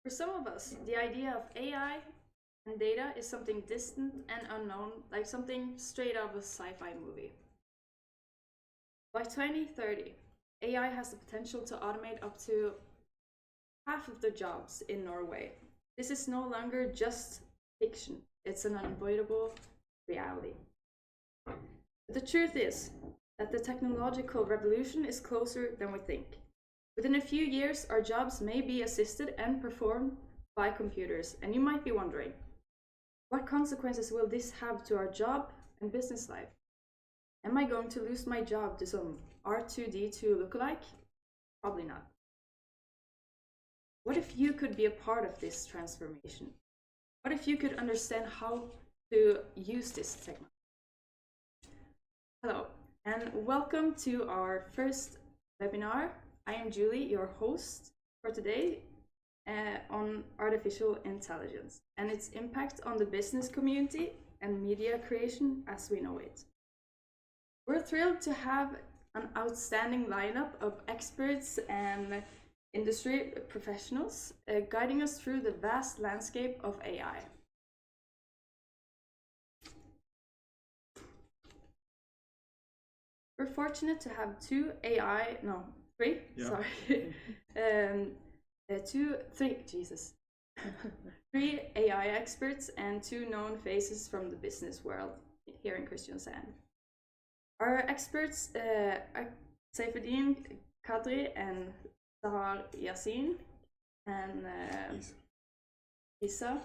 For some of us, the idea of AI and data is something distant and unknown, like something straight out of a sci-fi movie. By 2030, AI has the potential to automate up to half of the jobs in Norway. This is no longer just fiction, it's an unavoidable reality. But the truth is that the technological revolution is closer than we think. Within a few years, our jobs may be assisted and performed by computers, and you might be wondering, what consequences will this have to our job and business life? Am I going to lose my job to some R2D2 lookalike? Probably not. What if you could be a part of this transformation? What if you could understand how to use this technology? Hello, and welcome to our first webinar. I am Julie, your host for today on artificial intelligence and its impact on the business community and media creation as we know it. We're thrilled to have an outstanding lineup of experts and industry professionals guiding us through the vast landscape of AI. We're fortunate to have three AI experts and two known faces from the business world here in Kristiansand. Our experts are Saifuddin Kadri and Sahar Yassin and Isa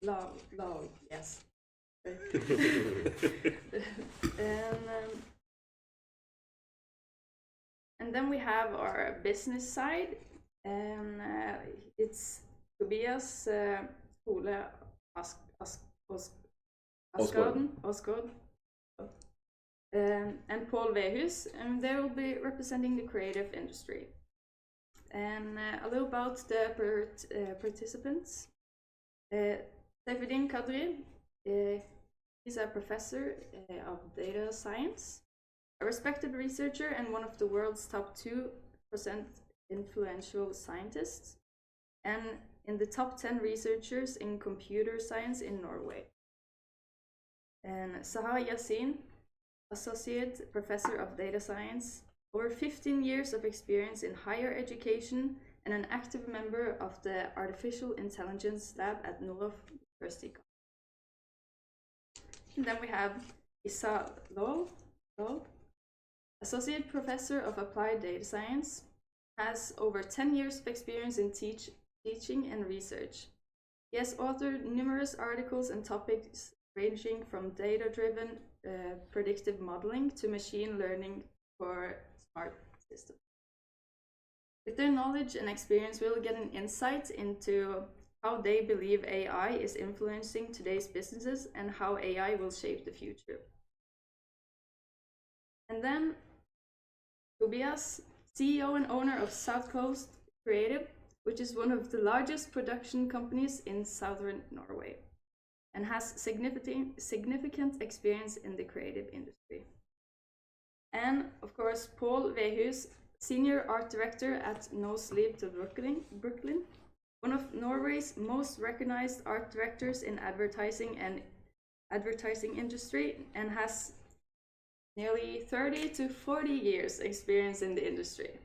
Lal, yes. And then we have our business side, and it's Tobias Ole Osgaard and Paul Vehus, and they will be representing the creative industry. And a little about the participants. Saifuddin Kadri, he's a professor of data science, a respected researcher and one of the world's top 2% influential scientists, and in the top 10 researchers in computer science in Norway. And Sahar Yassin, associate professor of data science, over 15 years of experience in higher education and an active member of the Artificial Intelligence Lab at Noroff University. And then we have Isa Lal, associate professor of applied data science, has over 10 years of experience in teaching and research. He has authored numerous articles and topics ranging from data-driven predictive modeling to machine learning for smart systems. With their knowledge and experience, we'll get an insight into how they believe AI is influencing today's businesses and how AI will shape the future. And then Tobias, CEO and owner of South Coast Creative, which is one of the largest production companies in southern Norway, and has significant experience in the creative industry. And of course, Paul Vehus, senior art director at No Sleep to Brooklyn, one of Norway's most recognized art directors in advertising and advertising industry, and has nearly 30 to 40 years experience in the industry.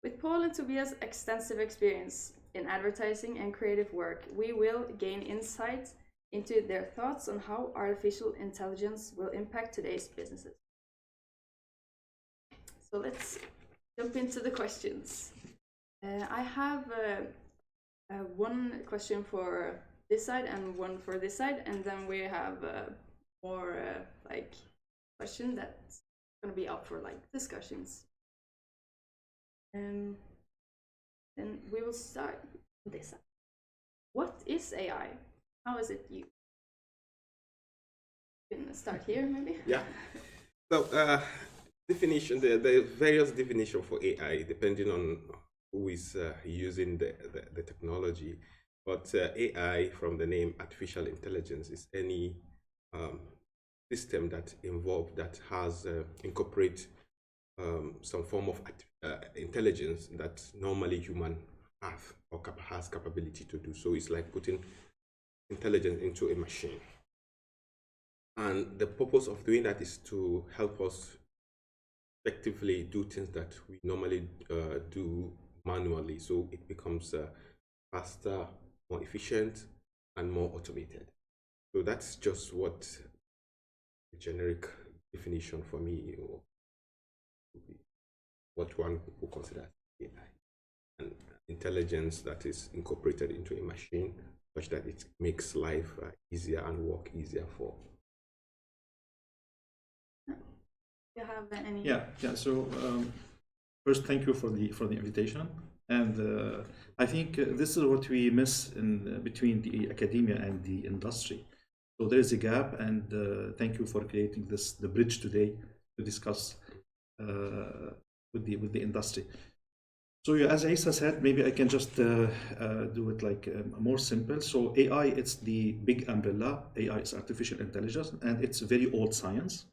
With Paul and Tobias' extensive experience in advertising and creative work, we will gain insight into their thoughts on how artificial intelligence will impact today's businesses. So let's jump into the questions. I have one question for this side and one for this side, and then we have more question that's going to be up for discussions. And then we will start with this side. What is AI? How is it used? You can start here, maybe. Yeah. So definition. There are various definitions for AI depending on who is using the technology. But AI, from the name artificial intelligence, is any system that has incorporate some form of artificial intelligence that normally human have or has capability to do. So it's like putting intelligence into a machine. And the purpose of doing that is to help us effectively do things that we normally do manually. So it becomes faster, more efficient, and more automated. So that's just what the generic definition for me, or what one would consider AI. And intelligence that is incorporated into a machine such that it makes life easier and work easier for. You have any? Yeah. So first, thank you for the invitation, and I think this is what we miss in between the academia and the industry. So there is a gap, and thank you for creating the bridge today to discuss with the industry. So yeah, as Isa said, maybe I can just do it like more simple. So AI, it's the big umbrella. AI is artificial intelligence, and it's very old science.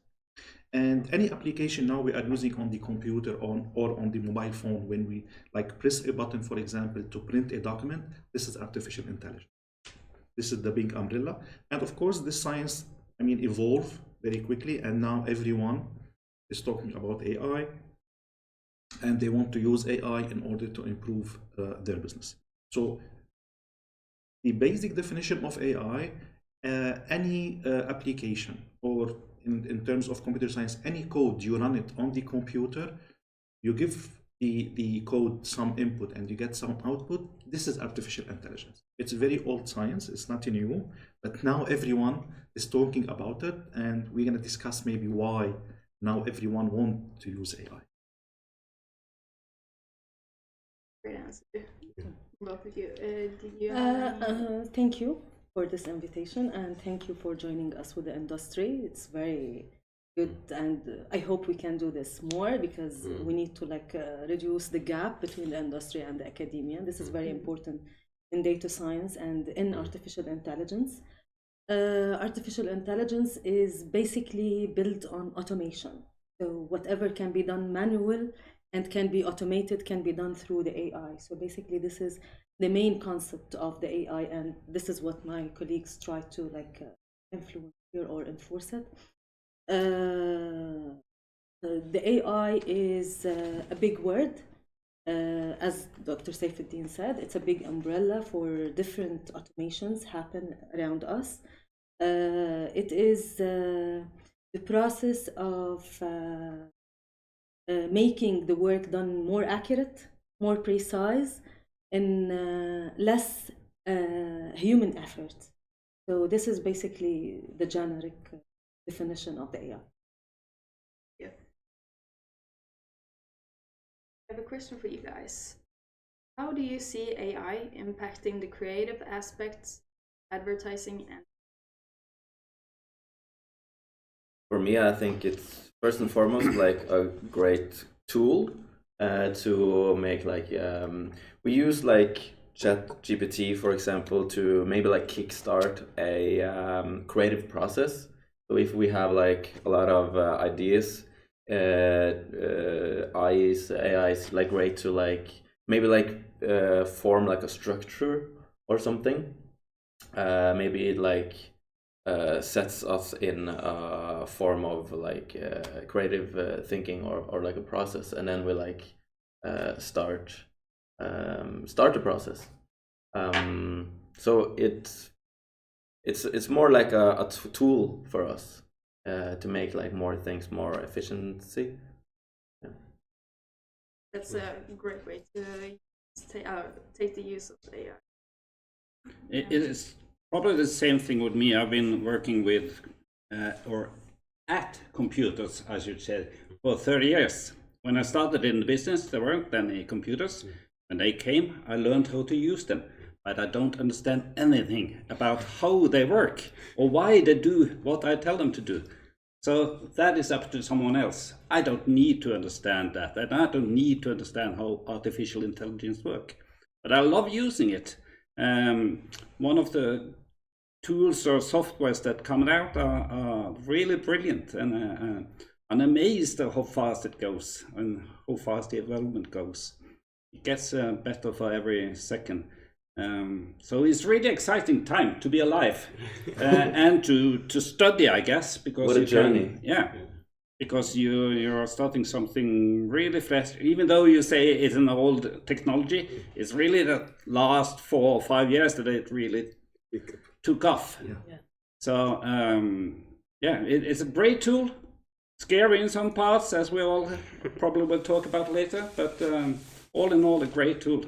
And any application now we are using on the computer or on the mobile phone, when we like press a button, for example, to print a document, this is artificial intelligence. This is the big umbrella. And of course, this science, evolved very quickly, and now everyone is talking about AI, and they want to use AI in order to improve their business. So the basic definition of AI, any application, or in terms of computer science, any code you run it on the computer, you give the code some input and you get some output. This is artificial intelligence. It's very old science, it's not new, but now everyone is talking about it, and we're going to discuss maybe why now everyone wants to use AI. Great answer. Both of you. Did you have thank you for this invitation, and thank you for joining us with the industry. It's very good, and I hope we can do this more, because we need to reduce the gap between the industry and the academia. This is very important in data science and in artificial intelligence. Artificial intelligence is basically built on automation. So whatever can be done manual and can be automated can be done through the AI. So basically this is the main concept of the AI, and this is what my colleagues try to influence here or enforce it. The AI is a big word. As Dr. Saifuddin said, it's a big umbrella for different automations happen around us. It is the process of making the work done more accurate, more precise, and less human effort. So this is basically the generic definition of the AI. Yeah. I have a question for you guys. How do you see AI impacting the creative aspects, advertising, and? For me, I think it's first and foremost like a great tool to make we use ChatGPT, for example, to maybe kickstart a creative process. So if we have a lot of ideas, AI is great to maybe form a structure or something. Maybe it sets us in a form of creative thinking or a process, and then we start the process. So it's more like a tool for us to make more things more efficiency. Yeah. That's a great way to take the use of AI. It is probably the same thing with me. I've been working with or at computers, I should say, for 30 years. When I started in the business, there weren't any computers. When they came, I learned how to use them, but I don't understand anything about how they work or why they do what I tell them to do. So that is up to someone else. I don't need to understand that, and I don't need to understand how artificial intelligence works. But I love using it. One of the tools or softwares that come out are really brilliant, and I'm amazed at how fast it goes and how fast the development goes. It gets better for every second. So it's really exciting time to be alive and to study, I guess, because what a journey. Because you're starting something really fresh. Even though you say it's an old technology, it's really the last 4 or 5 years that it really took off. So it's a great tool. Scary in some parts, as we all probably will talk about later, but all in all, a great tool.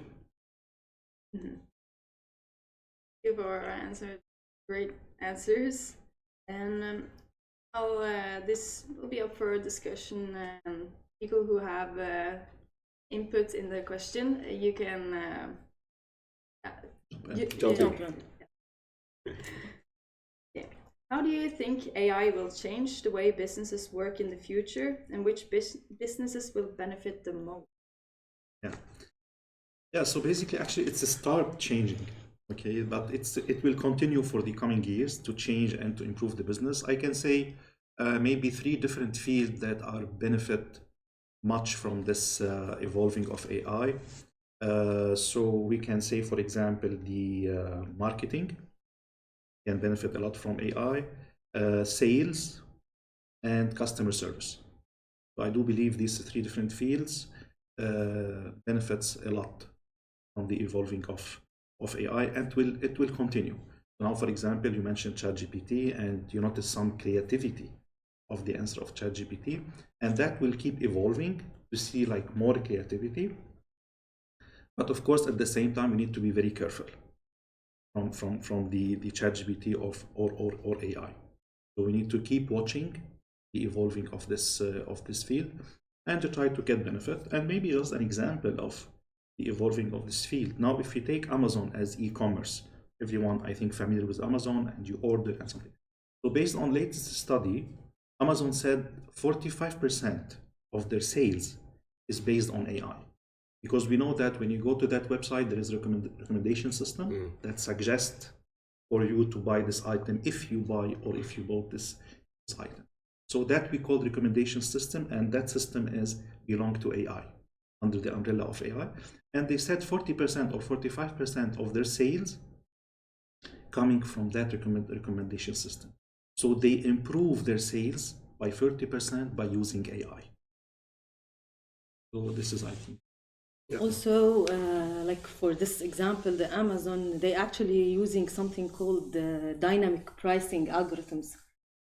Thank you for our answers. Great answers. And this will be up for discussion. People who have input in the question, you can Jump in. Yeah. How do you think AI will change the way businesses work in the future, and which businesses will benefit the most? Yeah. So basically, actually, it's a start changing. Okay, but it will continue for the coming years to change and to improve the business. I can say maybe 3 different fields that are benefit much from this evolving of AI. So we can say, for example, the marketing can benefit a lot from AI, sales, and customer service. So I do believe these 3 different fields benefits a lot from the evolving of AI, and it will continue. Now, for example, you mentioned ChatGPT, and you notice some creativity of the answer of ChatGPT, and that will keep evolving to see like more creativity. But of course, at the same time, we need to be very careful from the ChatGPT or AI. So we need to keep watching the evolving of this field and to try to get benefit. And maybe just an example of the evolving of this field. Now, if you take Amazon as e-commerce, everyone I think familiar with Amazon, and you order and something. So based on latest study, Amazon said 45% of their sales is based on AI. Because we know that when you go to that website, there is a recommendation system that suggests for you to buy this item if you buy or if you bought this item. So that we call recommendation system, and that system belong to AI, under the umbrella of AI. And they said 40% or 45% of their sales coming from that recommendation system. So they improve their sales by 30% by using AI. So this is, I think. Yeah. Also, like for this example, the Amazon, they actually using something called dynamic pricing algorithms.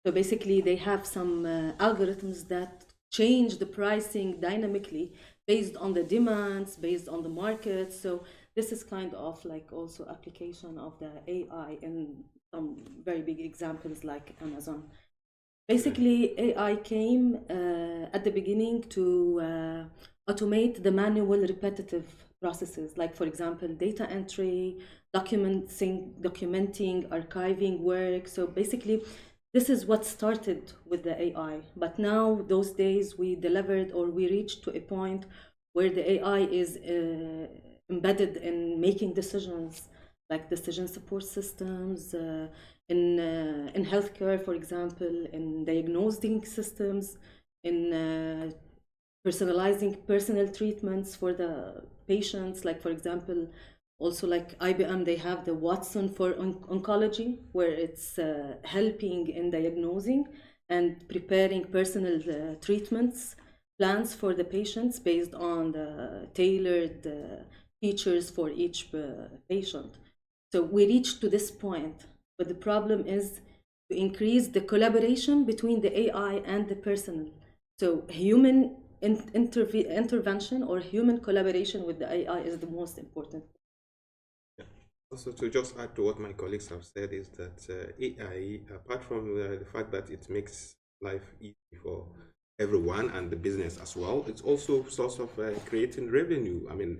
So basically, they have some algorithms that change the pricing dynamically based on the demands, based on the market. So this is kind of like also application of the AI in some very big examples like Amazon. Basically, AI came at the beginning to automate the manual repetitive processes, like for example, data entry, documenting, archiving work. So basically, this is what started with the AI. But now, those days, we delivered or we reached to a point where the AI is embedded in making decisions, like decision support systems, in healthcare, for example, in diagnosing systems, in personalizing personal treatments for the patients. Like, for example, also like IBM, they have the Watson for oncology, where it's helping in diagnosing and preparing personal treatments plans for the patients based on the tailored features for each patient. So we reached to this point, but the problem is to increase the collaboration between the AI and the personal. So human intervention or human collaboration with the AI is the most important. Also, to just add to what my colleagues have said, is that AI, apart from the fact that it makes life easy for everyone and the business as well, it's also a source of creating revenue. I mean,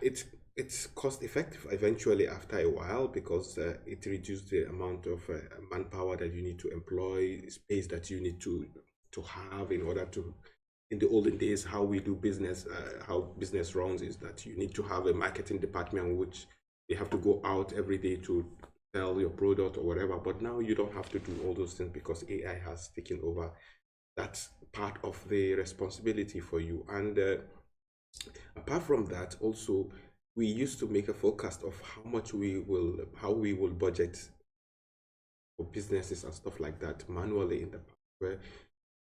it's cost effective eventually after a while, because it reduces the amount of manpower that you need to employ, space that you need to have in order to. In the olden days, how we do business, how business runs, is that you need to have a marketing department which they have to go out every day to sell your product or whatever. But now you don't have to do all those things because AI has taken over that part of the responsibility for you. And apart from that, also, we used to make a forecast of how we will budget for businesses and stuff like that manually in the past, where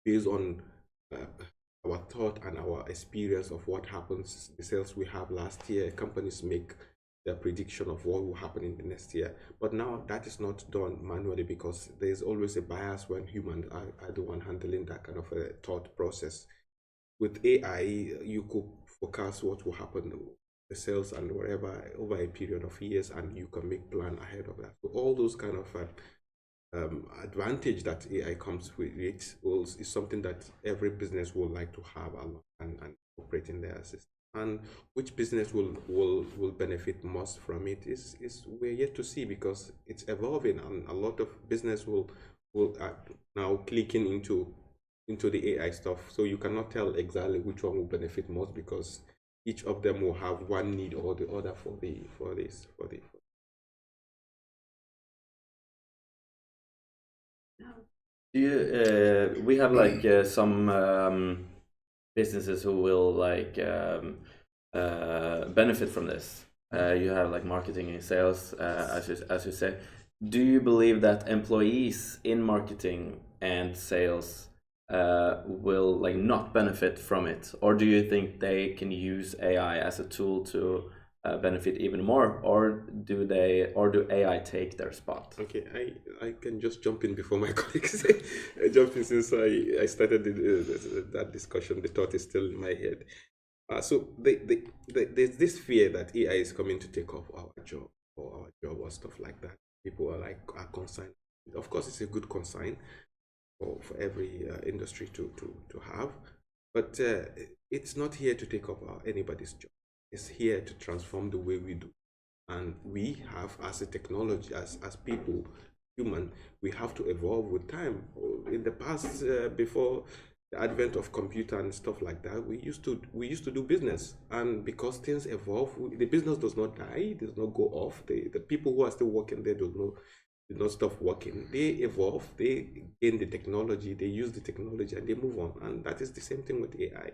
based on our thought and our experience of what happens, the sales we have last year, companies make their prediction of what will happen in the next year. But now that is not done manually because there's always a bias when humans are the one handling that kind of a thought process. With AI, you could forecast what will happen, the sales and whatever, over a period of years, and you can make plan ahead of that. So all those kind of advantage that AI comes with it is something that every business would like to have and operate in their system. And which business will benefit most from it is we're yet to see, because it's evolving, and a lot of business will now clicking into the AI stuff. So you cannot tell exactly which one will benefit most, because each of them will have one need or the other for this. Do you, we have like some businesses who will like benefit from this. You have like marketing and sales, as you say. Do you believe that employees in marketing and sales will like not benefit from it, or do you think they can use AI as a tool to benefit even more, or do AI take their spot? Okay, I can just jump in before my colleagues jump in, since I started that discussion. The thought is still in my head. So there's this fear that AI is coming to take off our job or stuff like that. People are concerned. Of course, it's a good concern for every industry to have, but it's not here to take over anybody's job. It's here to transform the way we do. And we have, as a technology, as people, human, we have to evolve with time. In the past, before the advent of computer and stuff like that, we used to do business, and because things evolve, the business does not die, does not go off. The people who are still working there did not stop working. They evolve, they gain the technology, they use the technology, and they move on. And that is the same thing with AI.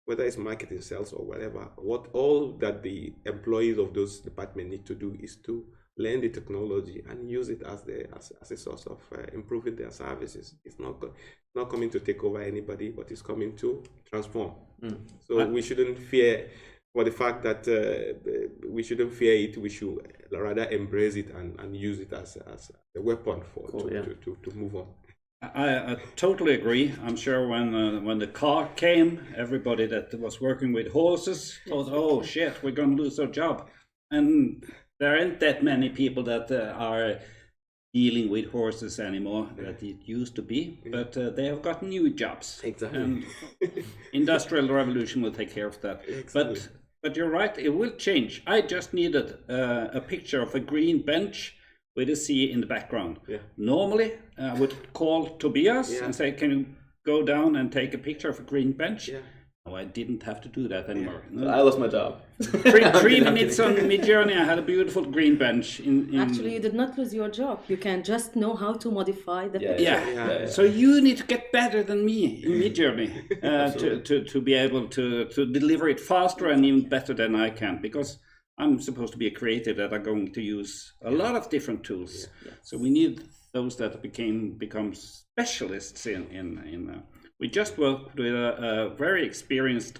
Whether it's marketing, sales, or whatever, all that the employees of those departments need to do is to learn the technology and use it as a source of improving their services. It's not coming to take over anybody, but it's coming to transform. So we shouldn't fear, for the fact that we shouldn't fear it. We should rather embrace it and use it as a weapon to move on. I totally agree. I'm sure when the car came, everybody that was working with horses thought, "Oh shit, we're going to lose our job." And there aren't that many people that are dealing with horses anymore that it used to be, but they have got new jobs. Exactly. And industrial revolution will take care of that. Exactly. But you're right, it will change. I just needed a picture of a green bench with a sea in the background. Yeah. Normally, I would call Tobias and say, "Can you go down and take a picture of a green bench?" Yeah. No, I didn't have to do that anymore. So I lost my job. Three minutes on Midjourney, I had a beautiful green bench. Actually, you did not lose your job. You can just know how to modify the picture. Yeah. So you need to get better than me in Midjourney to be able to deliver it faster and even better than I can, because I'm supposed to be a creative that are going to use a lot of different tools. Yes. So we need those that become specialists in we just worked with a very experienced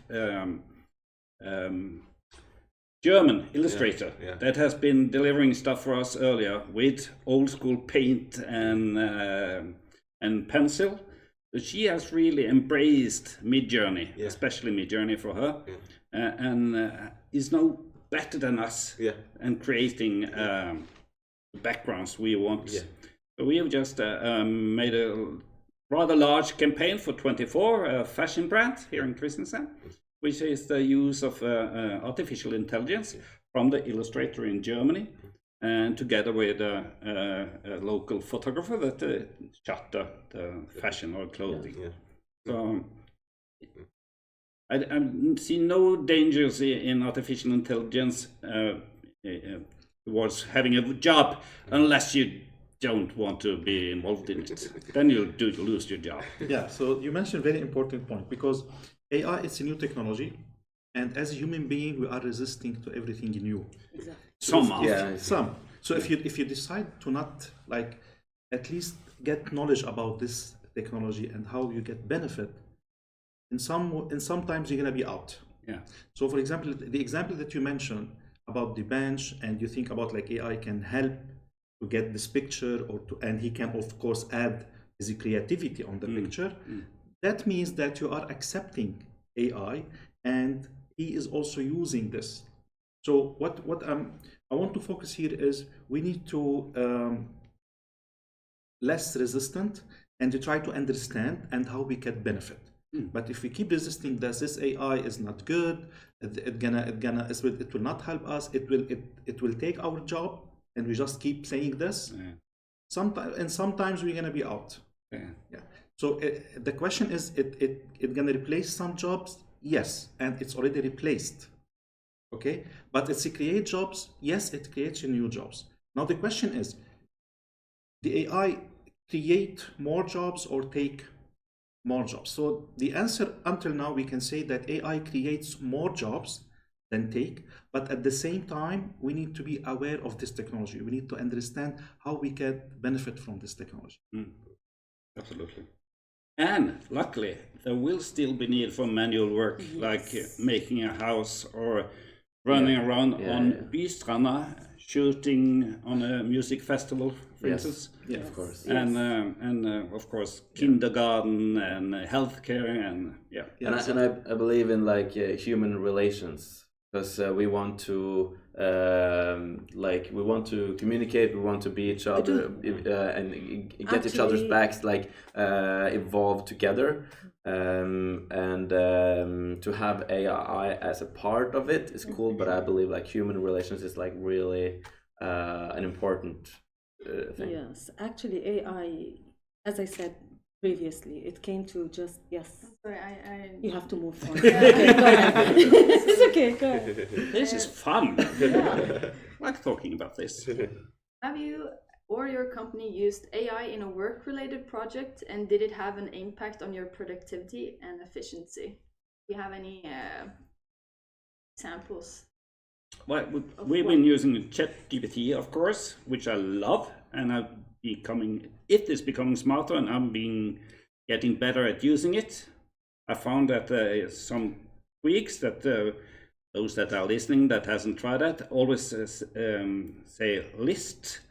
German illustrator that has been delivering stuff for us earlier with old school paint and pencil. So she has really embraced Midjourney, especially Midjourney for her, and is no better than us and creating the backgrounds we want. So we have just made a rather large campaign for 24, a fashion brand here in Kristiansand, which is the use of artificial intelligence from the illustrator in Germany, and together with a local photographer that shot the fashion or clothing. So I see no dangers in artificial intelligence towards having a job, unless you don't want to be involved in it. Then you'll lose your job. Yeah, so you mentioned a very important point, because AI is a new technology, and as a human being, we are resisting to everything new. Exactly. Some are. Yeah. Some. So if you decide to not like at least get knowledge about this technology and how you get benefit, in sometimes you're gonna be out. Yeah. So for example, the example that you mentioned about the bench, and you think about like AI can help to get this picture, and he can of course add his creativity on the picture. That means that you are accepting AI, and he is also using this. So what I want to focus here is we need to less resistant and to try to understand and how we can benefit. But if we keep resisting that this AI is not good, it will not help us. It will take our job, and we just keep saying this. Sometimes we're gonna be out. Yeah. So the question is, it gonna replace some jobs? Yes, and it's already replaced. Okay, but it's create jobs. Yes, it creates new jobs. Now the question is, the AI create more jobs or take more jobs? So the answer until now, we can say that AI creates more jobs than take, but at the same time, we need to be aware of this technology. We need to understand how we can benefit from this technology. Absolutely. And luckily, there will still be need for manual work, like making a house or running around on Bystranda, shooting on a music festival, for instance. Yeah, of course. And of course, kindergarten and healthcare and And I believe in like human relations, because we want to we want to communicate, we want to be each other and get each other's backs, like evolve together. And to have AI as a part of it is cool, but I believe like human relations is like really an important thing. Yes, actually AI, as I said previously, it came to just, Sorry, you have to move on. Okay, go ahead. It's okay, go ahead. this is fun. Like talking about this. Have you or your company used AI in a work-related project, and did it have an impact on your productivity and efficiency? Do you have any examples? Well, we've been using ChatGPT, of course, which I love, and it is becoming smarter, and I'm getting better at using it. I found that some tweaks that those that are listening that hasn't tried that always say list,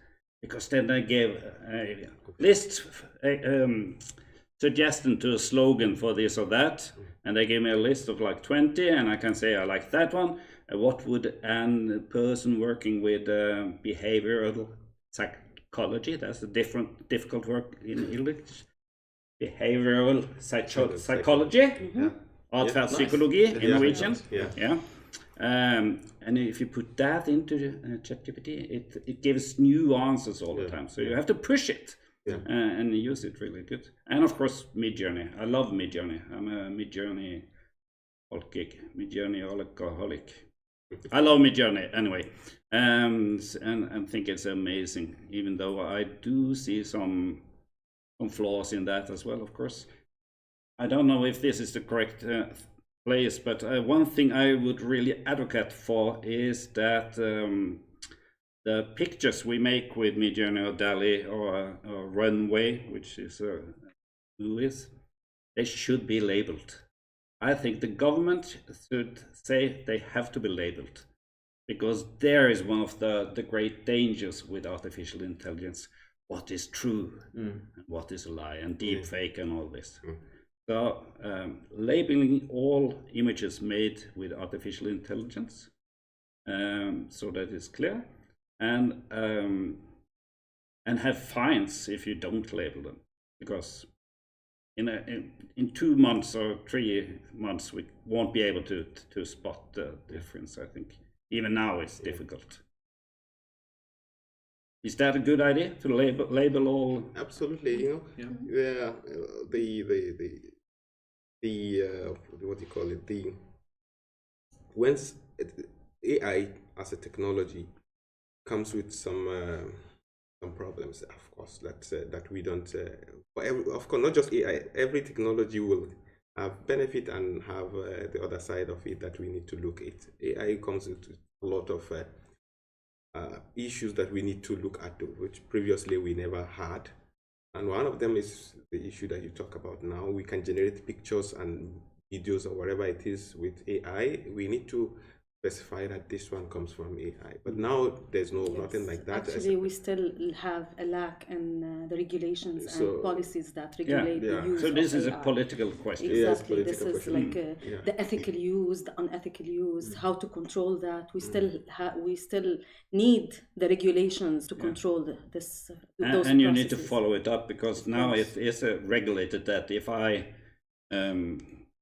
because then I gave a list suggestion to a slogan for this or that, and they gave me a list of like 20, and I can say I like that one. What would a person working with behavioral psychology, that's a difficult word in English, behavioral psychology, atferdspsykologi in Norwegian. And if you put that into ChatGPT, it gives new answers all the time. So you have to push it and use it really good. And of course, Midjourney. I love Midjourney. I'm a Midjourney alcoholic. I love Midjourney anyway, and think it's amazing. Even though I do see some flaws in that as well, of course. I don't know if this is the correct place, but one thing I would really advocate for is that the pictures we make with Midjourney or DALL-E or Runway, which is Louis, they should be labeled. I think the government should say they have to be labeled, because there is one of the great dangers with artificial intelligence. What is true and what is a lie, and deep fake and all this. So labeling all images made with artificial intelligence, so that it's clear, and have fines if you don't label them, because in 2 months or 3 months we won't be able to spot the difference. I think even now it's difficult. Is that a good idea to label all? Absolutely, you know. Yeah. What do you call it? Once AI as a technology comes with some problems, of course, that we don't. Of course, not just AI. Every technology will have benefit and have the other side of it that we need to look at. AI comes with a lot of issues that we need to look at, which previously we never had. And one of them is the issue that you talk about now. We can generate pictures and videos or whatever it is with AI. We need to specify that this one comes from AI. But now there's nothing like that. Actually, we still have a lack in the regulations and policies that regulate the use So this of is AI. a political question. Exactly. Yes, This is question. like the ethical use, the unethical use, how to control that. We still need the regulations to control those And you need to processes. follow it up, because now it is regulated that if I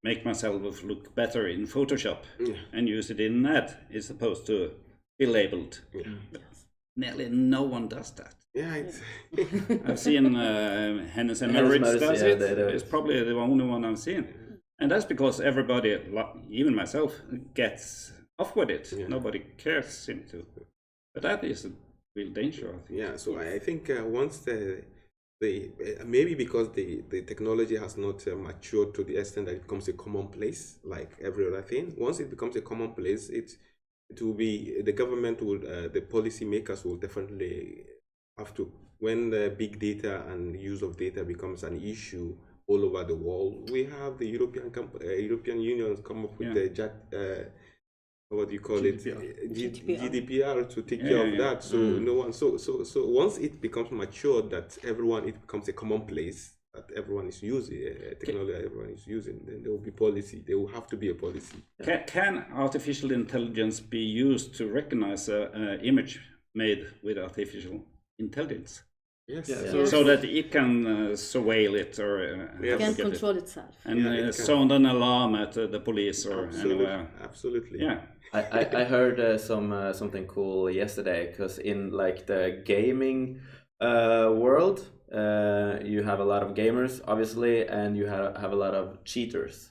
make myself look better in Photoshop and use it in an ad, it's supposed to be labeled. But nearly no one does that. I've seen Hennes and Mauritz does it. It's probably the only one I've seen. And that's because everybody, even myself, gets off with it. Nobody cares, seems to. But that is a real danger, I think. Yeah, so I think once maybe because the technology has not matured to the extent that it becomes a commonplace, like every other thing. Once it becomes a commonplace, it will be, the government will, the policy makers will definitely have to, when the big data and use of data becomes an issue all over the world, we have the European Union come up with the what do you call GDPR to take care of that. So no one. So once it becomes matured, that it becomes a commonplace that everyone is using technology. Everyone is using. Then there will be policy. There will have to be a policy. Can artificial intelligence be used to recognize an image made with artificial intelligence? Yes. So that it can surveil it or It can control itself. and sound an alarm at the police or anywhere. Absolutely. Yeah. I heard something cool yesterday, because in like the gaming world, you have a lot of gamers, obviously, and you have a lot of cheaters.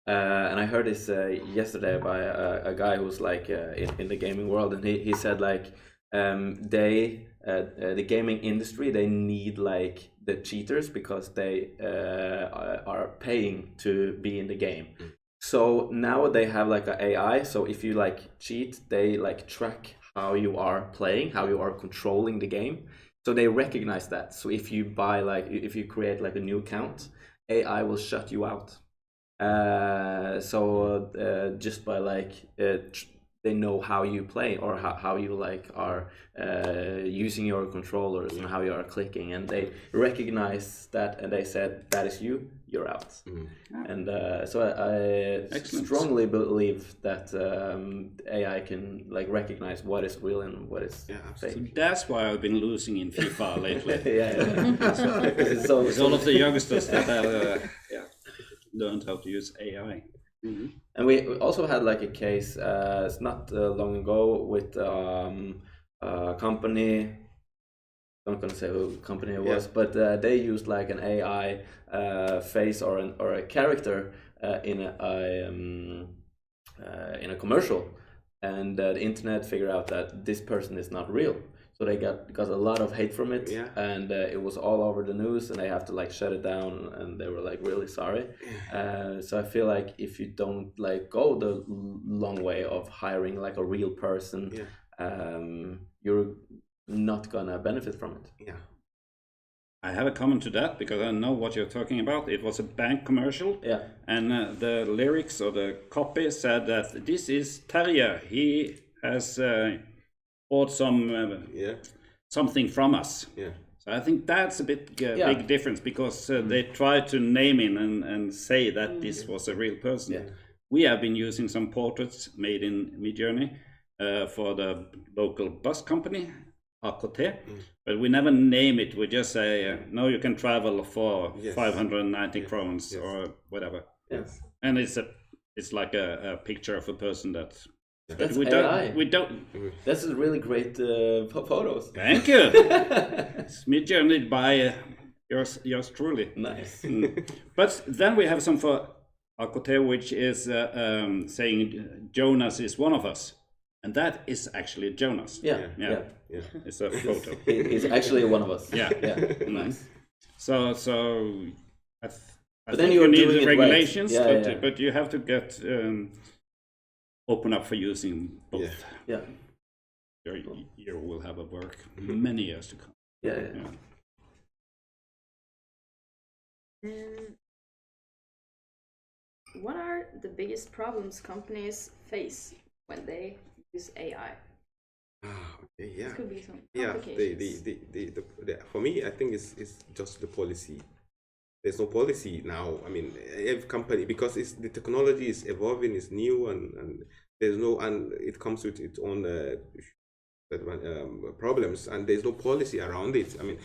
And I heard this yesterday by a guy who's like in the gaming world, and he said like the gaming industry, they need like the cheaters because they are paying to be in the game. So now they have like an AI. So if you like cheat, they like track how you are playing, how you are controlling the game. So they recognize that. So if you if you create like a new account, AI will shut you out. Just by like they know how you play or how you like are using your controllers and how you are clicking, and they recognize that, and they said that is you're out. And so I strongly believe that AI can like recognize what is real and what is fake. So that's why I've been losing in FIFA lately. So all of the youngsters that have learned how to use AI. And we also had like a case it's not long ago with a company. I'm not gonna say who company it was, but they used like an AI face or a character in a commercial, and the internet figured out that this person is not real. So they got a lot of hate from it, and it was all over the news, and they have to like shut it down, and they were like really sorry. So I feel like if you don't like go the long way of hiring like a real person, you're not gonna benefit from it. I have a comment to that because I know what you're talking about. It was a bank commercial, and the lyrics or the copy said that this is Terje. He has bought something from us. So I think that's a bit big difference, because they try to name him and say that this was a real person. We have been using some portraits made in Midjourney for the local bus company, AKT, but we never name it. We just say, no, you can travel for 590 crowns or whatever. And it's like a picture of a person that... That's we AI. don't. That's a really great photos. Thank you. It's Midjourney by yours truly. Nice. But then we have some for AKT, which is saying Jonas is one of us, And that is actually Jonas. Yeah. It's a photo. He's actually one of us. Yeah. Nice. So I But then think you're you need doing the it right. regulations, Yeah. but you have to get open up for using both. Yeah. You will have a work many years to come. Yeah. What are the biggest problems companies face when they use AI? Okay, yeah. This could be some Yeah, complications. for me, I think it's just the policy. There's no policy now. I mean, every company, because the technology is evolving, it's new, and there's no, and it comes with its own problems, and there's no policy around it. I mean,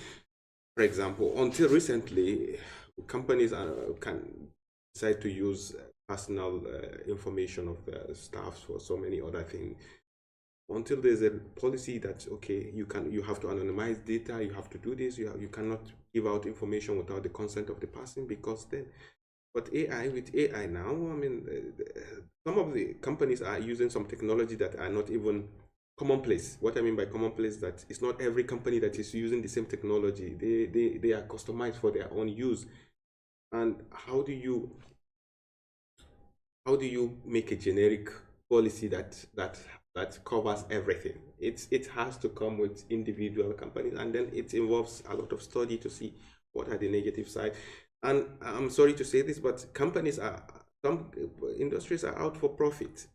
for example, until recently, companies can decide to use personal information of the staff for so many other things. Until there's a policy that, okay, you have to anonymize data, you have to do this, you cannot give out information without the consent of the person, because then, but with AI now, I mean, some of the companies are using some technology that are not even commonplace. What I mean by commonplace, that it's not every company that is using the same technology. They are customized for their own use. And how do you make a generic policy that covers everything? It has to come with individual companies, and then it involves a lot of study to see what are the negative side. And I'm sorry to say this, but some industries are out for profit.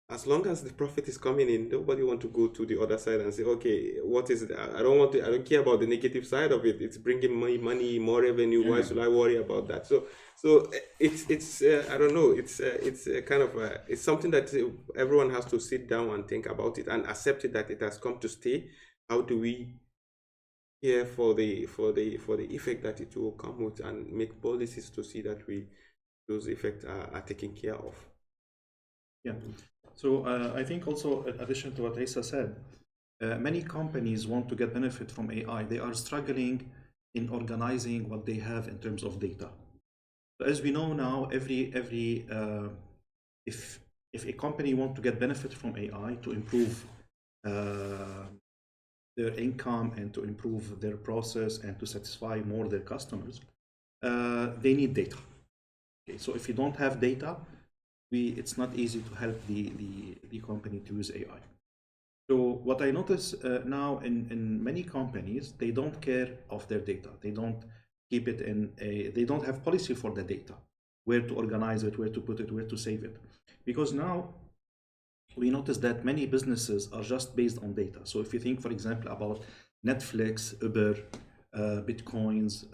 As long as the profit is coming in, nobody want to go to the other side and say, okay, what is it? I don't care about the negative side of it. It's bringing money, more revenue. Why should I worry about that? So it's I don't know. It's kind of it's something that everyone has to sit down and think about it and accept it, that it has come to stay. How do we care for the effect that it will come with, and make policies to see that those effects are taken care of? Yeah. So I think also, in addition to what Asa said, many companies want to get benefit from AI. They are struggling in organizing what they have in terms of data. So as we know now, if a company wants to get benefit from AI to improve their income and to improve their process and to satisfy more their customers, they need data. Okay, so if you don't have data, it's not easy to help the company to use AI. So what I notice now in many companies, they don't care of their data. They don't keep it they don't have policy for the data, where to organize it, where to put it, where to save it. Because now we notice that many businesses are just based on data. So if you think, for example, about Netflix, Uber, Bitcoins,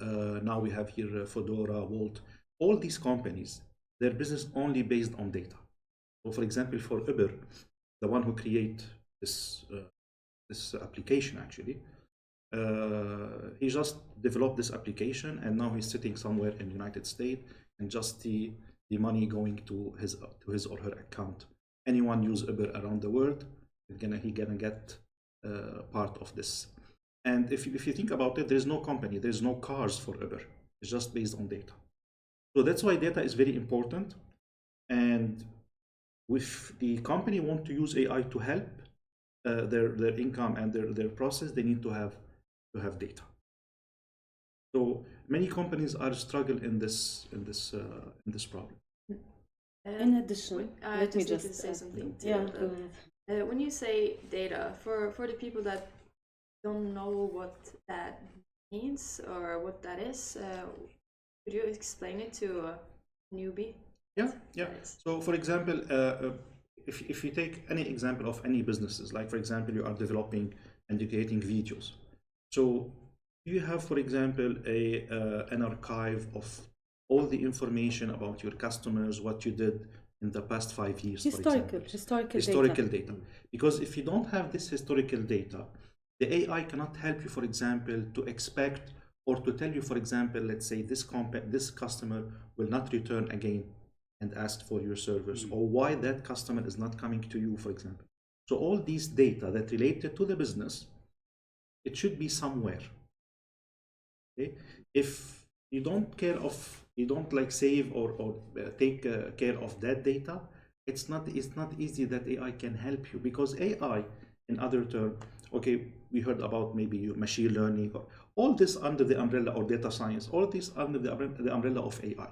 now we have here Fedora, Wolt, all these companies, their business only based on data. So for example, for Uber, the one who create this application, actually, he just developed this application, and now he's sitting somewhere in the United States, and just the money going to his or her account. Anyone use Uber around the world, he gonna get part of this. And if you think about it, there's no company, there's no cars for Uber. It's just based on data. So that's why data is very important. And if the company want to use AI to help their income and their process, they need to have data. So many companies are struggling in this problem. In addition, let me just say something. Yeah, go ahead. When you say data, for the people that don't know what that means or what that is, could you explain it to a newbie? Yeah. So for example, if you take any example of any businesses, like for example, you are developing and creating videos. So you have, for example, an archive of all the information about your customers, what you did in the past 5 years, historical data. Because if you don't have this historical data, the AI cannot help you, for example, to expect or to tell you, for example, let's say this customer will not return again and ask for your service, or why that customer is not coming to you, for example. So all these data that related to the business, it should be somewhere. Okay? If you don't like save or take care of that data, it's not easy that AI can help you, because AI, in other terms, okay, we heard about maybe machine learning, or all this under the umbrella, or data science, all this under the umbrella of AI.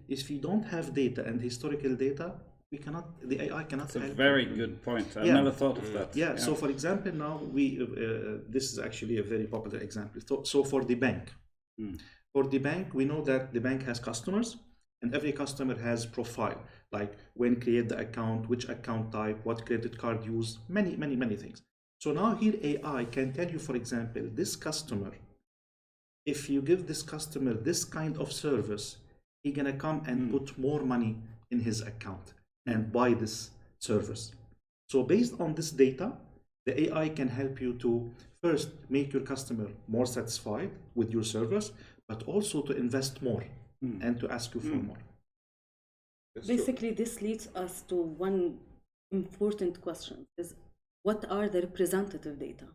If we don't have data and historical data, the AI cannot That's a help very you. good point. I Yeah. never thought of that. Yeah, so for example, now this is actually a very popular example. So for the bank, we know that the bank has customers, and every customer has profile, like when create the account, which account type, what credit card use, many things. So now here AI can tell you, for example, this customer, if you give this customer this kind of service, he's gonna come and put more money in his account and buy this service. So based on this data, the AI can help you to first make your customer more satisfied with your service, but also to invest more and to ask you for more. Basically, this leads us to one important question: is what are the representative data?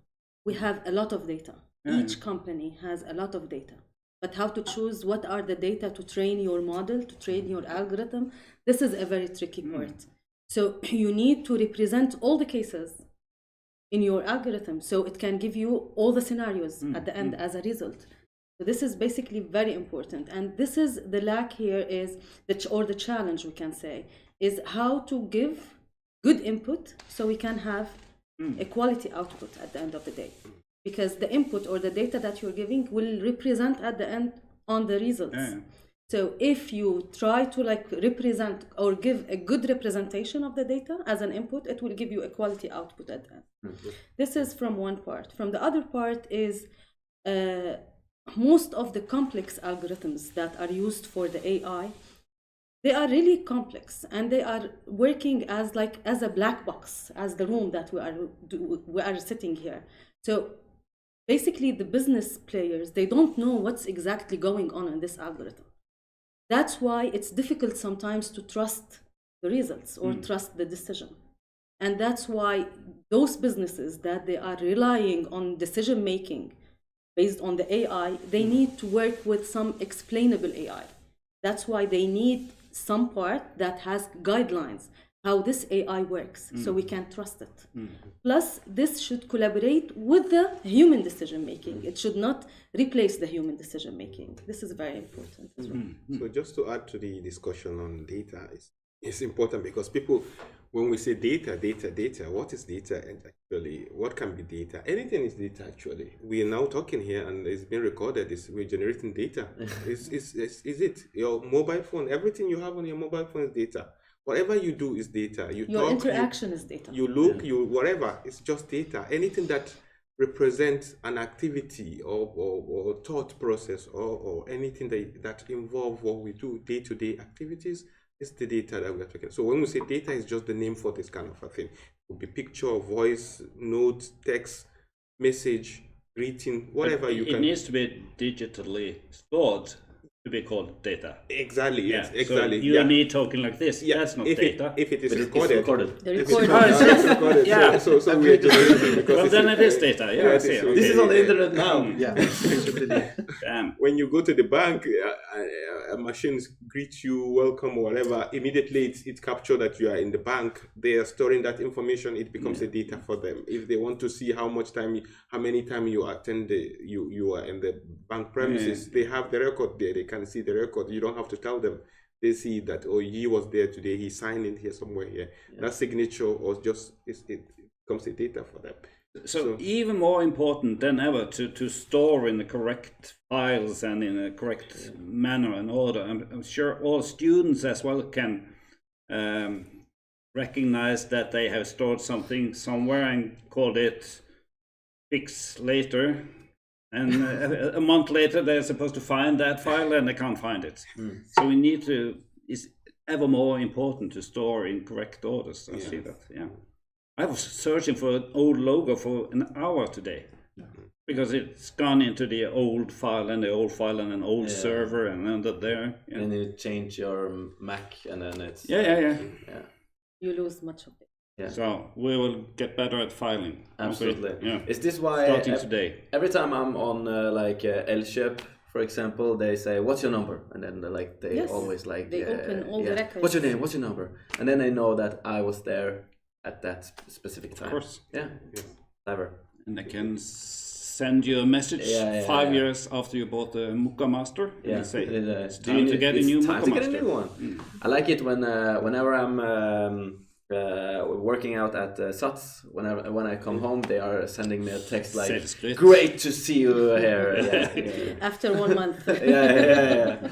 We have a lot of data. Each company has a lot of data. But how to choose what are the data to train your model, to train your algorithm, this is a very tricky part. So you need to represent all the cases in your algorithm, so it can give you all the scenarios at the end as a result. So this is basically very important. And this is the lack here is, or the challenge we can say, is how to give good input so we can have a quality output at the end of the day. Because the input or the data that you're giving will represent at the end on the results. So if you try to represent or give a good representation of the data as an input, it will give you a quality output at the end. This is from one part. From the other part is most of the complex algorithms that are used for the AI, they are really complex, and they are working as a black box, as the room that we are sitting here. So basically, the business players, they don't know what's exactly going on in this algorithm. That's why it's difficult sometimes to trust the results or trust the decision. And that's why those businesses that they are relying on decision making based on the AI, they need to work with some explainable AI. That's why they need some part that has guidelines, how this AI works, so we can trust it. Plus, this should collaborate with the human decision making. It should not replace the human decision making. This is very important as well. So just to add to the discussion on data, it's important because people, when we say data, what is data actually? What can be data? Anything is data actually. We are now talking here and it's been recorded, we're generating data. Is it your mobile phone? Everything you have on your mobile phone is data. Whatever you do is data. Your interaction is data. You look, whatever, it's just data. Anything that represents an activity or thought process or anything that involve what we do, day-to-day activities, is the data that we are talking. So when we say data, is just the name for this kind of a thing. It could be picture, voice, note, text, message, greeting, whatever you can. It needs to be digitally stored to be called data. Exactly. Yeah. Yes, exactly. So you and me talking like this, that's not data. If it is But recorded. it's recorded. The If recording. it's recorded. Yeah. So we are generating because Well, then it is data. Yeah, I see. this This is on the internet now. Yeah. Damn. when you go to the bank, machines greet you, welcome, or whatever. Immediately, it captures that you are in the bank. They are storing that information. It becomes a data for them. If they want to see how many times you attend, you are in the bank premises, they have the record there. They can see the record. You don't have to tell them. They see that, oh, he was there today. He signed in here somewhere here. That signature or just it becomes a data for them. So even more important than ever to store in the correct files and in a correct manner and order. I'm sure all students as well can recognize that they have stored something somewhere and called it fix later. And a month later, they're supposed to find that file and they can't find it. So we need it's ever more important to store in correct orders. I see that, yeah. I was searching for an old logo for an hour today because it's gone into the old file and an old server and under there. Yeah. And you change your Mac and then it's... Yeah. You lose much of it. Yeah. So we will get better at filing. Absolutely. Yeah. Is this why Starting today. every time I'm on Elkjøp, for example, they say, "What's your number?" And then they Yes, always like they open all the records. "What's your name? What's your number?" And then they know that I was there at that specific time. Of course. Yeah. Clever. And I can send you a message 5 years after you bought the Mukka Master. Yeah. And say, it's Do time you to get a it's new time Mukka to get a Master. new one. I like it when whenever I'm working out at SATS, when I come home, they are sending me a text like, Selvskryt. "Great to see you here." Yeah. After 1 month. Yeah.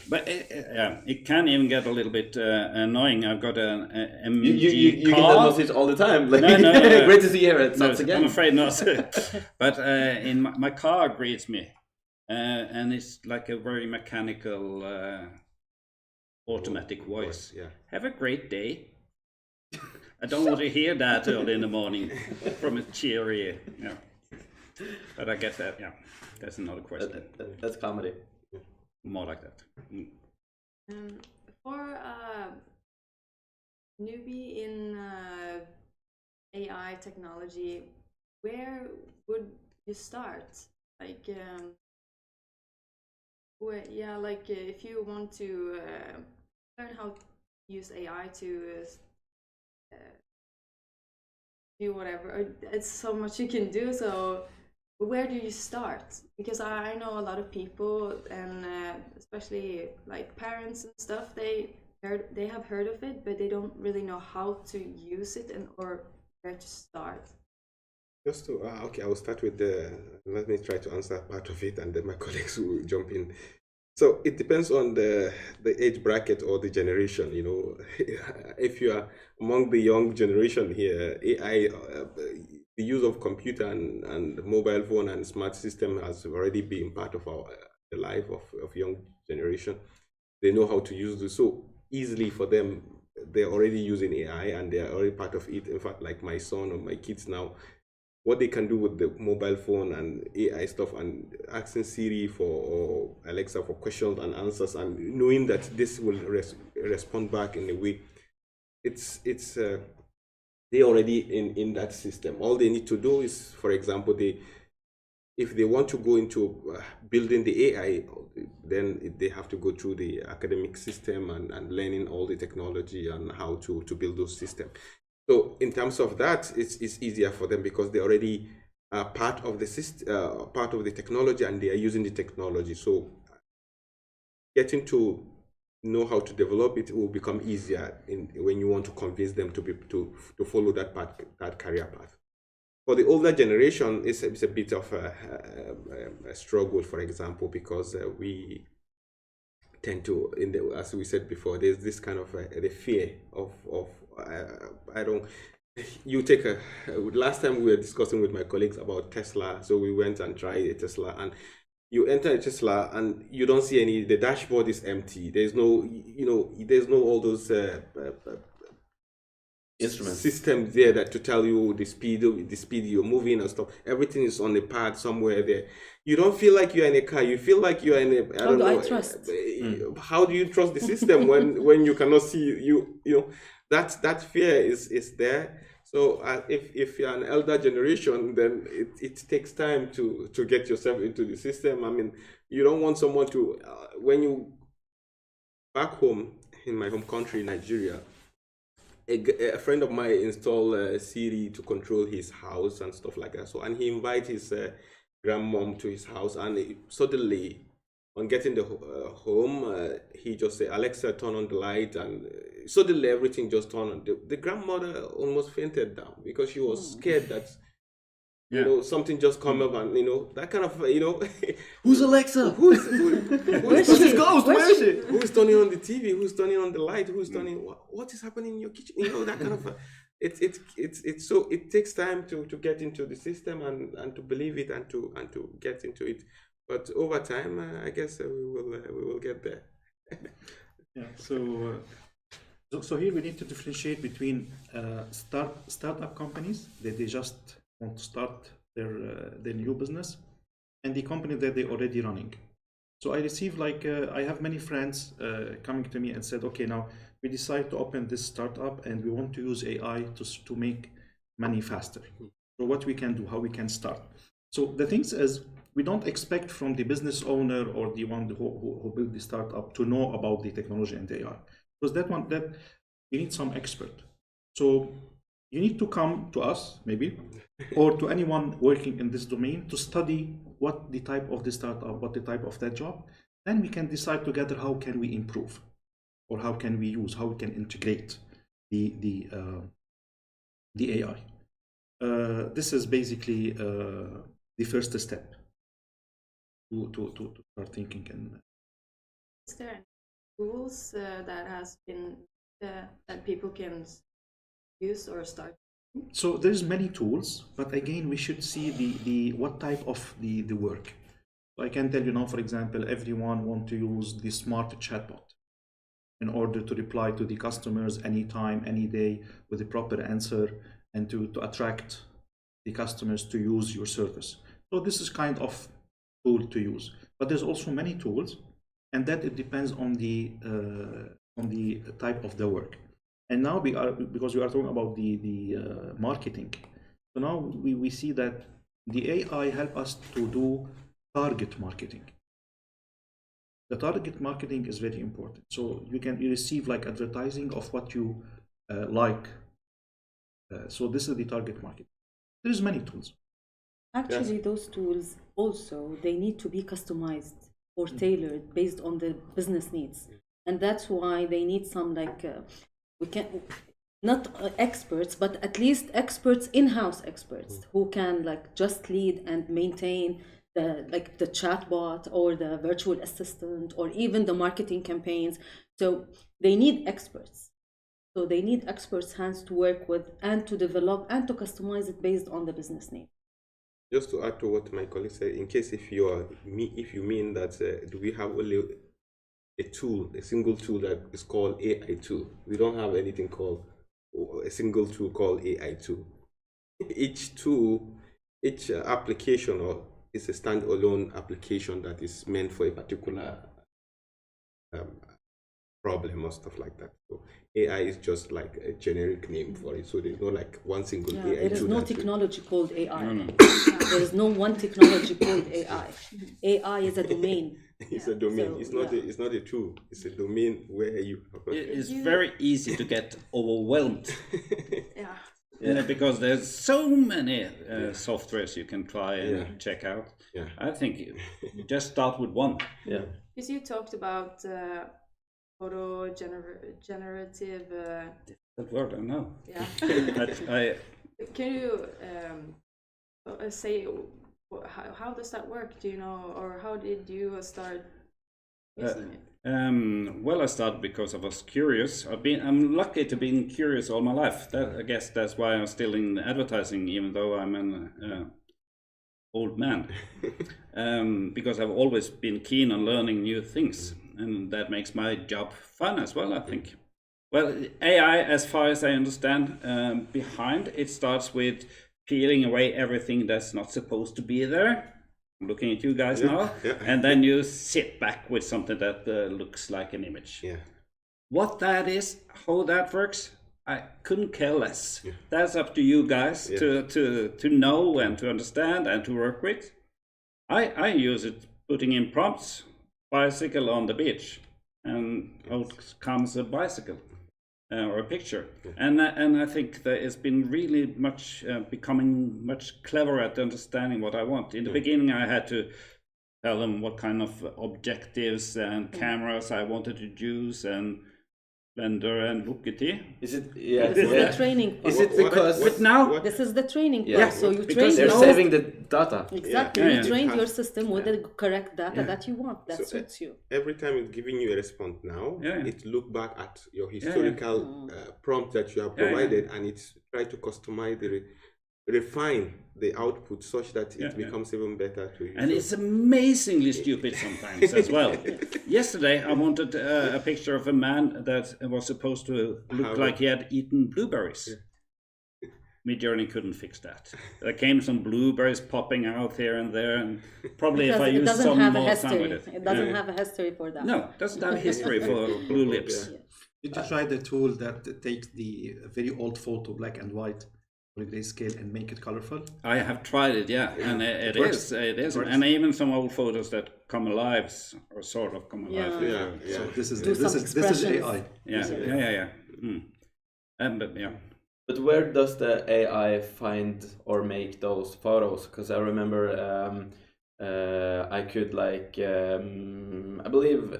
But it can even get a little bit annoying. I've got an MG You get car. that message all the time. Like, No. Great to see you here at No, SATS again. I'm afraid not. But in my car greets me, and it's like a very mechanical, automatic voice. Yeah. Have a great day. I don't want to hear that early in the morning from a cheery. But I guess that that's another question. That's comedy. More like that. For a newbie in AI technology, where would you start? Like, if you want to learn how to use AI to do whatever, it's so much you can do. So where do you start? Because I know a lot of people, and especially like parents and stuff, they have heard of it, but they don't really know how to use it or where to start. Just to okay, I will start with let me try to answer part of it, and then my colleagues will jump in. So it depends on the age bracket or the generation. If you are among the young generation here, AI, the use of computer and mobile phone and smart system has already been part of the life of young generation. They know how to use this so easily for them. They're already using AI and they're already part of it. In fact, like my son or my kids now, what they can do with the mobile phone and AI stuff and asking Siri or Alexa for questions and answers, and knowing that this will respond back in a way, it's they already in that system. All they need to do is, for example, if they want to go into building the AI, then they have to go through the academic system and learning all the technology and how to build those systems. So in terms of that, it's easier for them because they already are part of the system, part of the technology, and they are using the technology. So getting to know how to develop it will become easier when you want to convince them to follow that career path. For the older generation, it's a bit of a struggle, for example, because we tend to, as we said before, there's this kind of the fear of last time we were discussing with my colleagues about Tesla, so we went and tried a Tesla, and you enter a Tesla and you don't see the dashboard is empty. There's no, there's no all those instruments systems there that to tell you the speed you're moving and stuff. Everything is on the pad somewhere there. You don't feel like you're in a car. You feel like you're in a, How do I trust? How do you trust the system when you cannot see that fear is there. So if you're an elder generation, then it takes time to get yourself into the system. I mean, you don't want someone to when you back home in my home country, Nigeria, a friend of mine installed Siri to control his house and stuff like that. So, and he invited his grandmom to his house, and suddenly, on getting the home, he just said, "Alexa, turn on the light," and suddenly everything just turned on. The grandmother almost fainted down because she was scared that something just come up, and that kind of Who's Alexa? who's this ghost? Where is she? Who's turning on the TV? Who's turning on the light? Who's turning? What is happening in your kitchen? That kind of. It's so it takes time to get into the system and to believe it and to get into it. But over time, I guess we will get there. Yeah. So here we need to differentiate between startup companies that they just want to start their new business, and the company that they're already running. So I receive I have many friends coming to me and said, okay, now we decide to open this startup and we want to use AI to make money faster. So what we can do, how we can start. So the things is, we don't expect from the business owner or the one who built the startup to know about the technology and AI, because that you need some expert. So you need to come to us maybe, or to anyone working in this domain to study what the type of the startup, what the type of that job. Then we can decide together how can we improve, or how can we use, how we can integrate the AI. This is basically the first step to start thinking. And Is there any tools that has been that people can use or start? so there's many tools, but again, we should see the what type of the work. So I can tell you now, for example, everyone want to use the smart chatbot in order to reply to the customers anytime, any day with the proper answer, and to attract the customers to use your service. So this is kind of tool to use, but there's also many tools, and that it depends on the type of the work. And now because we are talking about the marketing, so now we see that the AI help us to do target marketing. The target marketing is very important. So you receive like advertising of what you like. So this is the target market. There's many tools. Actually, those tools also, they need to be customized or tailored based on the business needs. And that's why they need some like, we can, not experts, but at least experts, in-house experts who can like just lead and maintain the chatbot or the virtual assistant or even the marketing campaigns. So they need experts. So they need experts' hands to work with and to develop and to customize it based on the business need. Just to add to what my colleague said, in case if you mean that do we have only a tool, a single tool that is called AI tool? We don't have anything called a single tool called AI tool. Each tool, each application or is a standalone application that is meant for a particular problem or stuff like that. So AI is just like a generic name for it. So there's no like one single AI There is tool. no technology called AI. No. There is no one technology called AI. AI is a domain. It's a domain. So, It's not a tool. It's a domain where you. It's very easy to get overwhelmed. Yeah. Because there's so many softwares you can try and check out. Yeah. I think you just start with one. Yeah. Because you talked about photo generative. That word, I know. Yeah. Can you say how does that work? Do you know, or how did you start using it? Well, I started because I was curious. I'm lucky to be curious all my life. I guess that's why I'm still in advertising, even though I'm an old man. Because I've always been keen on learning new things, and that makes my job fun as well, I think. Well, AI, as far as I understand, behind it starts with peeling away everything that's not supposed to be there. I'm looking at you guys now, and then you sit back with something that looks like an image. Yeah. What that is, how that works, I couldn't care less. Yeah. That's up to you guys to know and to understand and to work with. I use it putting in prompts, bicycle on the beach, and out comes a bicycle or a picture. And I think that it's been really much becoming much clever at understanding what I want. In the beginning, I had to tell them what kind of objectives and cameras I wanted to use, and Blender and Lookity. Is it? This is the training part. Is it because? But now This is the training part. Yeah. So you Because train They're your saving the data. exactly. Yeah. You trained your system with the correct data that you want. That So, suits you. Every time it's giving you a response now, it look back at your historical prompt that you have provided, and it's try to customize refine the output such that it becomes even better to use. And it's amazingly stupid sometimes as well. Yesterday, I wanted a picture of a man that was supposed to look like he had eaten blueberries. Midjourney couldn't fix that. There came some blueberries popping out here and there, and probably Because if I it use doesn't some have a more time with history. it. It doesn't have a history for that. No, it doesn't have a history for blue lips. Did you try the tool that takes the very old photo, black and white, or grayscale and make it colorful? I have tried it, yeah, and it works. is, and even some old photos that come alive or sort of come alive. Yeah. So this is Do some this is expressions. AI. Yeah. But yeah. But where does the AI find or make those photos? Because I remember I could like I believe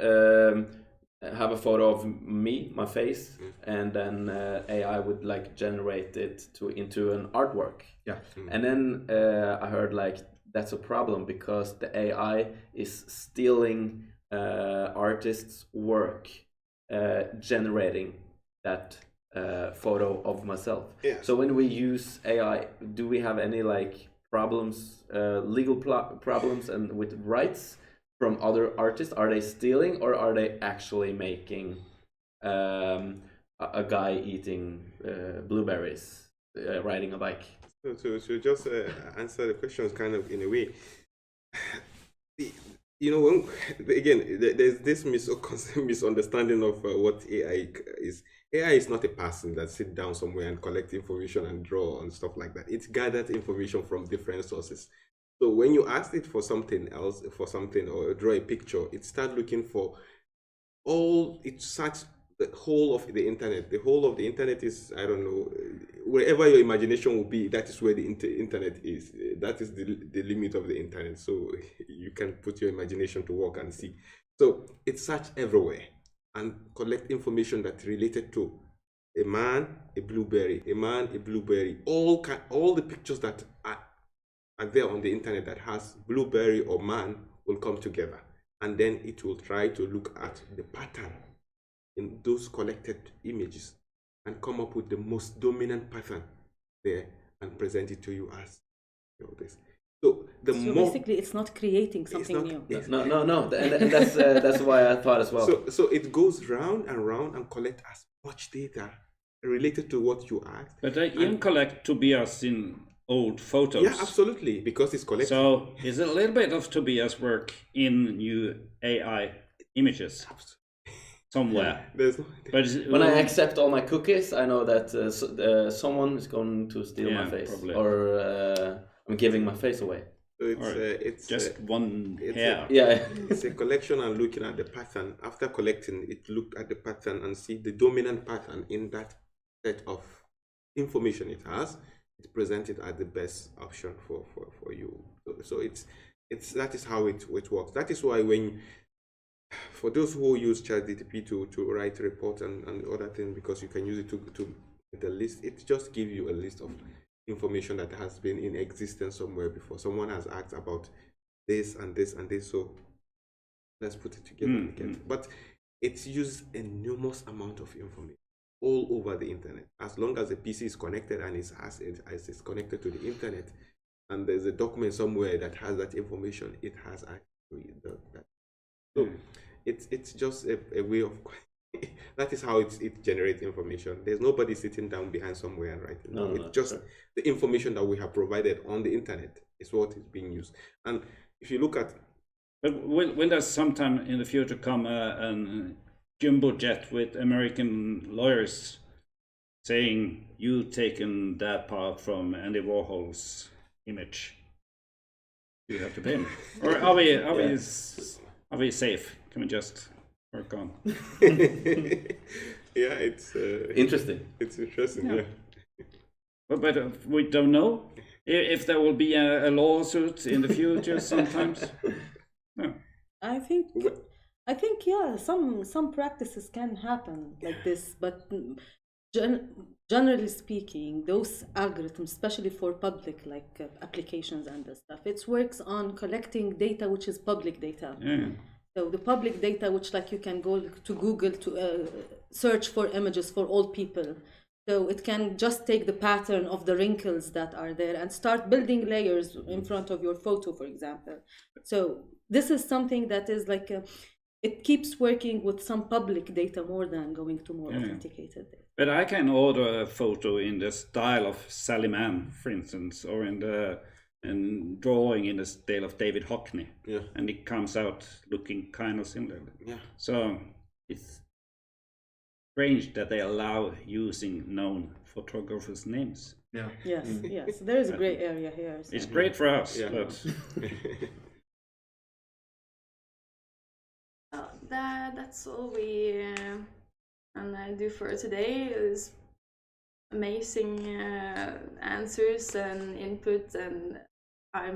have a photo of me, my face, and then AI would like generate it into an artwork. Yeah. And then I heard like that's a problem because the AI is stealing artists' work, generating that photo of myself. Yeah. So when we use AI, do we have any like problems, legal problems, and with rights from other artists? Are they stealing, or are they actually making a guy eating blueberries, riding a bike? So just answer the questions kind of in a way. When, again, there's this misunderstanding of what AI is. AI is not a person that sits down somewhere and collect information and draw and stuff like that. It's gathered information from different sources. So when you ask it for something else, or draw a picture, it starts looking for it searches the whole of the internet. The whole of the internet is, I don't know, wherever your imagination will be, that is where the internet is. That is the limit of the internet. So you can put your imagination to work and see. So it searches everywhere and collect information that's related to a man, a blueberry, all the pictures that are there on the internet that has blueberry or man will come together, and then it will try to look at the pattern in those collected images and come up with the most dominant pattern there and present it to you as this. So basically it's not creating something new. No. And that's why I thought as well. So it goes round and round and collect as much data related to what you asked. But they even collect Tobias in old photos. Yeah, absolutely, because it's collected. So is it a little bit of Tobias' work in new AI images? Somewhere. There's no, But when I accept all my cookies, I know that someone is going to steal my face, probably. or I'm giving my face away. So it's just one hair. It's a collection and looking at the pattern. After collecting, it looked at the pattern and see the dominant pattern in that set of information it has. It's presented as the best option for you. So that is how it works. That is why for those who use ChatGPT to write reports and other things, because you can use it to the list, it just gives you a list of information that has been in existence somewhere before. Someone has asked about this and this and this, so let's put it together again. But it's used enormous amount of information all over the internet. As long as the PC is connected and it's connected to the internet, and there's a document somewhere that has that information, it has actually that. So it's just a way of that is how it generates information. There's nobody sitting down behind somewhere and writing. It's just the information that we have provided on the internet is what is being used. And if you look at, but when does sometime in the future come a jumbo jet with American lawyers saying you taken that part from Andy Warhol's image? You have to pay me, or are we safe? Can we just work on? Yeah, it's interesting. It's interesting, yeah. But we don't know if there will be a lawsuit in the future sometimes. No. I think yeah, some practices can happen like this, but generally speaking, those algorithms, especially for public like applications and this stuff, it works on collecting data which is public data. Yeah. So the public data, which like you can go to Google to search for images for old people. So it can just take the pattern of the wrinkles that are there and start building layers in front of your photo, for example. So this is something that is like it keeps working with some public data more than going to more authenticated data. But I can order a photo in the style of Sally Mann, for instance, or in drawing in the style of David Hockney, and it comes out looking kind of similar. Yeah. So it's strange that they allow using known photographers' names. Yeah. Yes, yes. There is a gray area here. So. It's great for us, Yeah. but Well, that's all we and do for today. Is amazing answers and input, and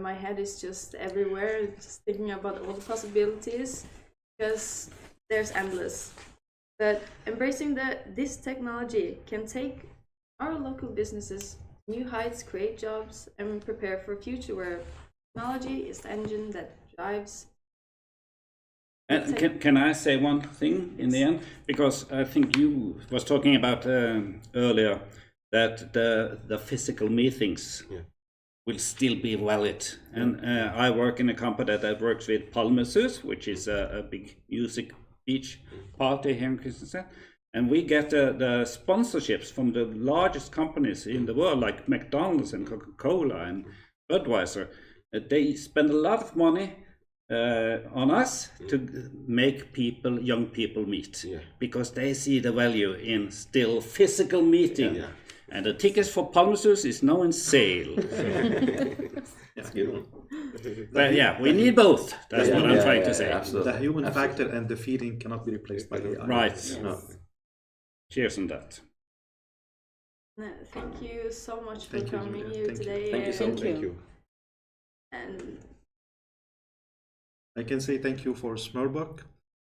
my head is just everywhere, just thinking about all the possibilities, because there's endless. But embracing this technology can take our local businesses to new heights, create jobs, and prepare for a future where technology is the engine that drives. and can I say one thing in the end? Because I think you was talking about earlier that the physical meetings will still be valid. And I work in a company that works with Palmesus, which is a big music beach party here in Kristiansand. And we get the sponsorships from the largest companies in the world, like McDonald's and Coca-Cola and Budweiser. They spend a lot of money on us to make young people meet, because they see the value in still physical meeting. And the tickets for Palmesus is now in sale. That's a good one. But yeah, we need both. That's what I'm trying to say. Absolutely. The human factor and the feeling cannot be replaced by AI. Right. No. Cheers on that. Thank you so much for Thank you, coming Julia. here Thank you. today. Thank you so much. Thank you. And I can say thank you for Smurbook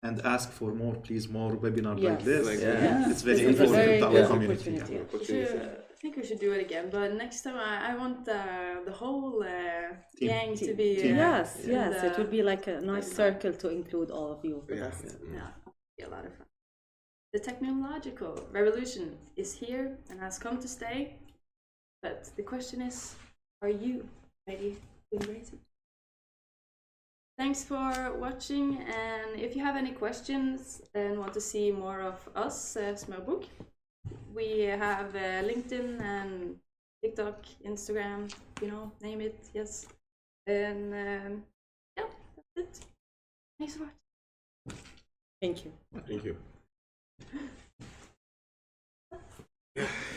and ask for more, please, more webinars like Yes. this. Like- Yeah. It's very It's a important very to our good community. opportunity. I think we should do it again, but next time I want the whole Team. gang to Team. be. Yes, in yes. the- It would be like a nice circle to include all of you with Yeah. us. Yeah, it'll be a lot of fun. The technological revolution is here and has come to stay. But the question is, are you ready to embrace it? Thanks for watching, and if you have any questions and want to see more of us, Smurbook, we have LinkedIn and TikTok, Instagram, name it, yes. And yeah, that's it. Thanks for watching. Thank you. Thank you.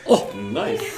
Oh, nice.